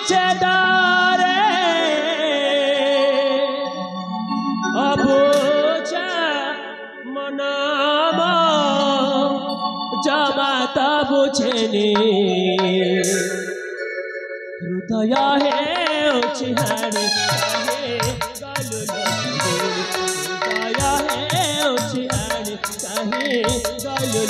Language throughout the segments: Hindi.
चेदारे अबोचा मनामा जमाता बुझेनी हृदय है उचिहानी हृदय है उचिहानी कहीं गलु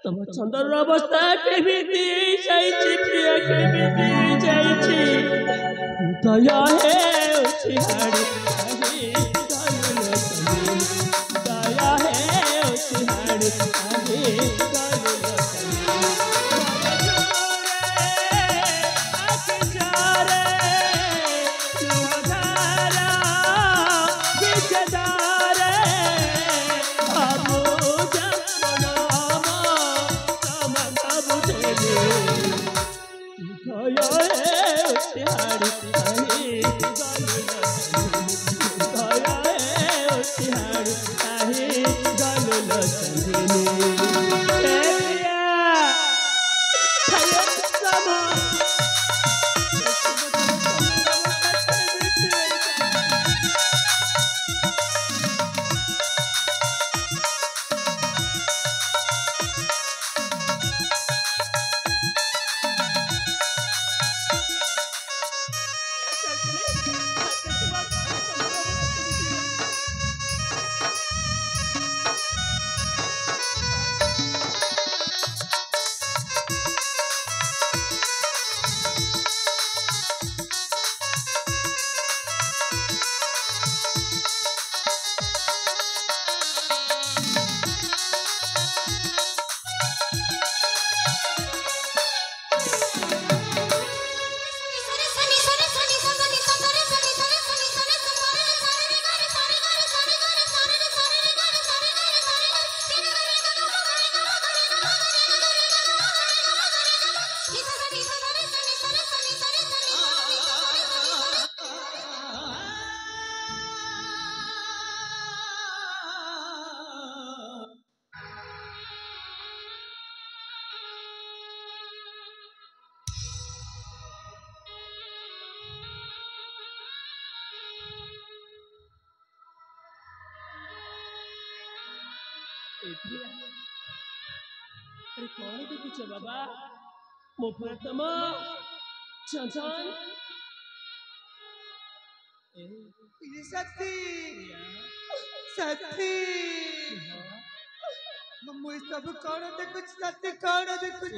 तब चंदर अवस्था केमिति जाइछि प्रिय केमिति जाइछि दया है उचिहाड़ी कहीं गलु दया है उचिहाड़ी कहीं गलु अरे कौन देखुच बाबा मो प्रियतम चंचल शक्ति शक्ति मुझे सब कौन देखुच शक्ति कौन देखुच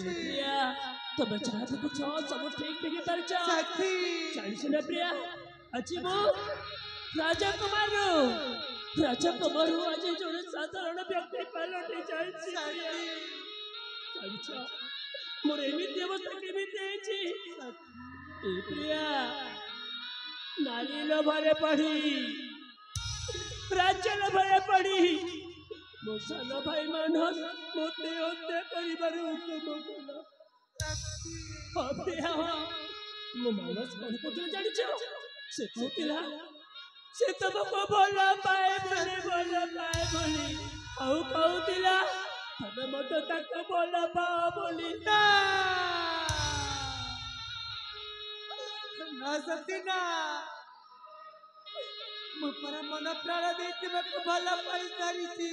तो बेचारा देखुच सब ठीक ठीक परचा शक्ति चालीस सुना प्रिया अच्छी वो राजकुमार राजकुमार आज जड़े साधारण व्यक्ति पलटि जाइए मोर एमिति अवस्था केमिति होइछि ए प्रिया नारी लोभरे पड़ी राज्य लोभरे पड़ी मो सान भाई मानस मते हत्या करिबार हुकुम कला प्रिया मो मानस कौन कहते जानिछ से कहतिला से तुमको भल पाए बोली आउ कहतिला तबे मते ताको भल पाओ बोली ना सती ना मु पर मन प्राण देते मको भला पाई सारिची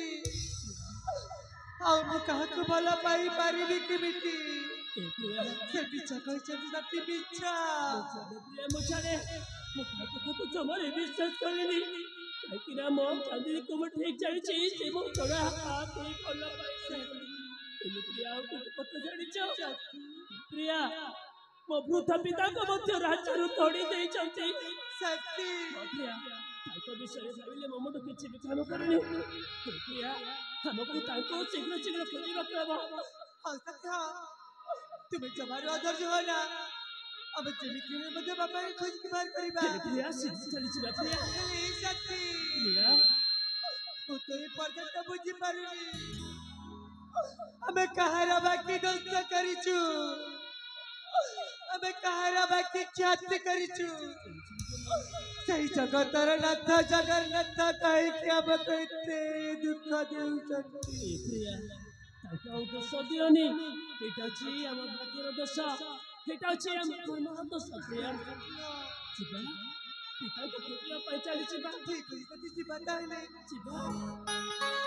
आउ मु कहा को भला पाई पारिबी केमिति से बिच्छा कहछन सती बिच्छा मुछारे मुखा को तो जमारे विश्वास करनी काकिना मो चांदी को मो ठीक जानिछि से मो छोड़ा हाथ ही भला पाई से प्रिया को कत जानिछ प्रिया मो वृद्ध पिता को मध्य राजारू तोड़ी देई चंती सती प्रिया ताको विषय भाविले ममटो किछि भी काम करनी प्रिया हमको ताको शीघ्र शीघ्र खोजिबा करबा हां सत्या तुम्हें जमारो आदर जो ना अब जेमिति में मध्य बाबा के खोज के बाहर करिबा प्रिया शीघ्र चली छिबा प्रिया ए सती प्रिया ओ तो ये पर्यंत बुझी पारुनी हमें कहारा बाकी दोस्त करिछु हमें कहारा बाकी ख्यात करिछु सही जगतर नाथ जगन्नाथ कहि के अब कहते दुख देउछथि प्रिया ताको दोष दियोनी एटा छी हम भाग्यर दोष एटा छी हम कर्मर दोष प्रिया जीवा पिता को खोजिया पाई चली जीवा ठीक है सती जी बताइले जीवा